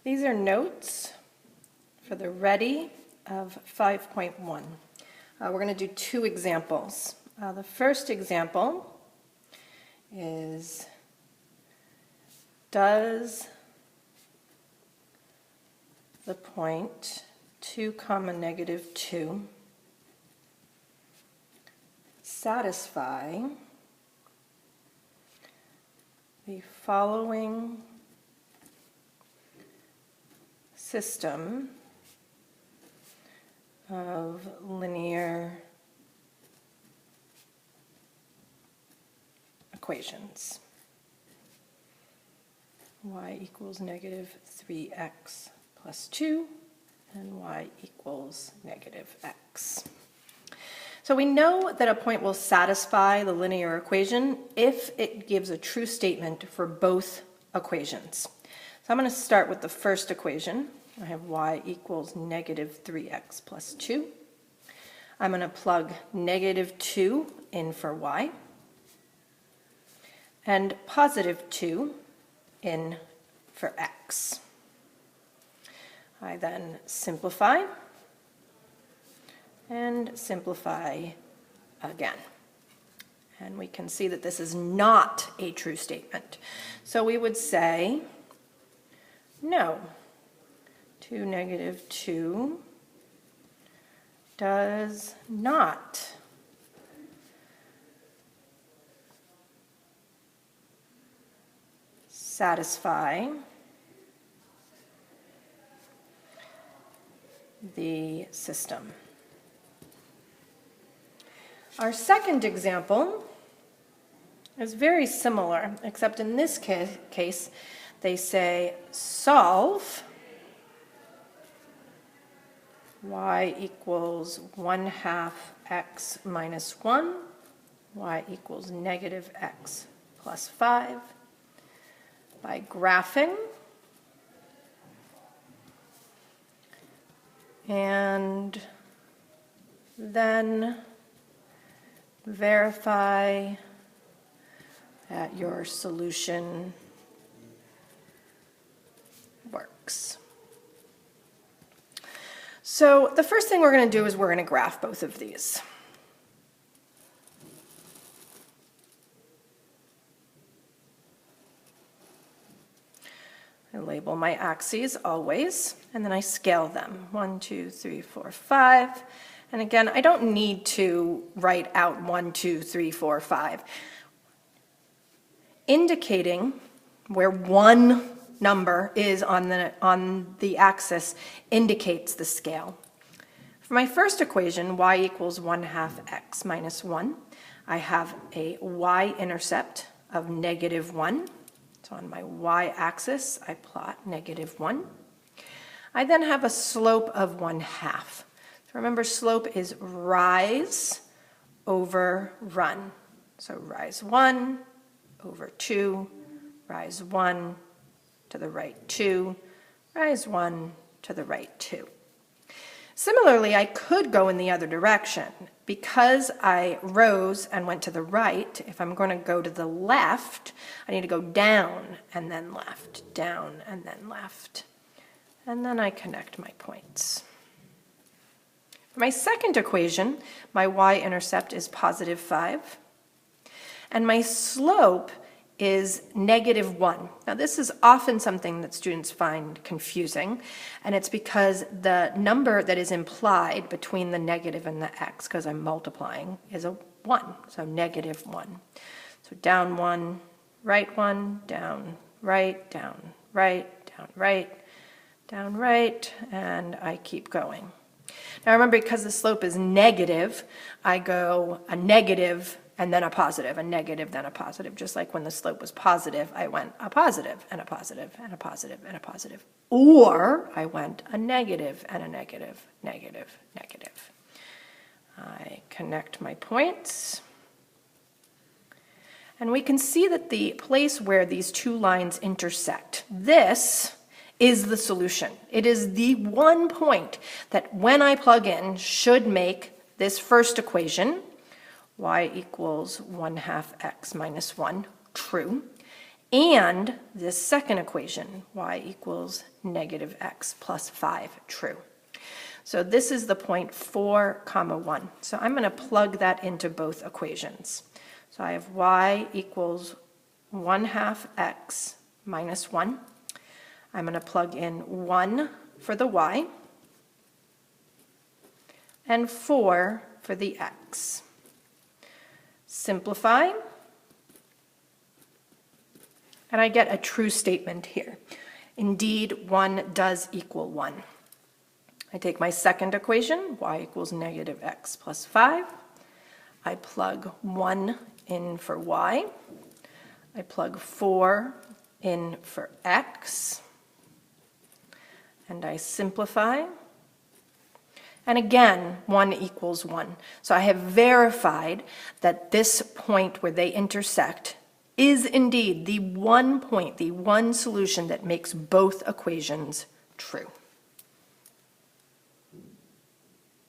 These are notes for the ready of 5.1. We're going to do two examples. The first example is, does the point 2, negative 2 satisfy the following system of linear equations? Y equals negative 3x plus 2 and y equals negative x. So we know that a point will satisfy the linear equation if it gives a true statement for both equations. So I'm going to start with the first equation. I have y equals negative 3x plus 2. I'm going to plug negative 2 in for y and positive 2 in for x. I then simplify and simplify again. And we can see that this is not a true statement. So we would say, no, 2 negative 2 does not satisfy the system. Our second example is very similar, except in this case they say solve y equals 1/2 x minus 1, y equals negative x plus 5 by graphing and then verify that your solution works. So the first thing we're going to do is we're going to graph both of these. I label my axes always, and then I scale them. 1, 2, 3, 4, 5. And again, I don't need to write out 1, 2, 3, 4, 5. Indicating where one number is on the axis indicates the scale. For my first equation, y equals 1/2 x minus 1, I have a y-intercept of negative 1. So on my y-axis, I plot negative 1. I then have a slope of 1/2. So remember, slope is rise over run. So rise 1 over 2, rise 1 to the right 2, rise 1 to the right 2. Similarly, I could go in the other direction. Because I rose and went to the right, if I'm going to go to the left, I need to go down and then left, down and then left. And then I connect my points. For my second equation, my y-intercept is positive 5, and my slope is negative 1. Now this is often something that students find confusing, and it's because the number that is implied between the negative and the x, because I'm multiplying, is a 1, so negative 1. So down 1, right 1, down, right, down, right, down, right, down, right, and I keep going. Now remember, because the slope is negative, I go a negative and then a positive, a negative, then a positive. Just like when the slope was positive, I went a positive and a positive and a positive and a positive. Or I went a negative and a negative, negative, negative. I connect my points. And we can see that the place where these two lines intersect, this is the solution. It is the one point that when I plug in should make this first equation, y equals 1/2 x minus 1, true. and this second equation, y equals negative x plus 5, true. So this is the point 4, 1. So I'm going to plug that into both equations. So I have y equals 1/2 x minus 1. I'm going to plug in 1 for the y and 4 for the x. Simplify, and I get a true statement here. Indeed, 1 does equal 1. I take my second equation, y equals negative x plus 5. I plug 1 in for y. I plug 4 in for x. And I simplify. And again, 1 equals 1. So I have verified that this point where they intersect is indeed the one point, the one solution that makes both equations true.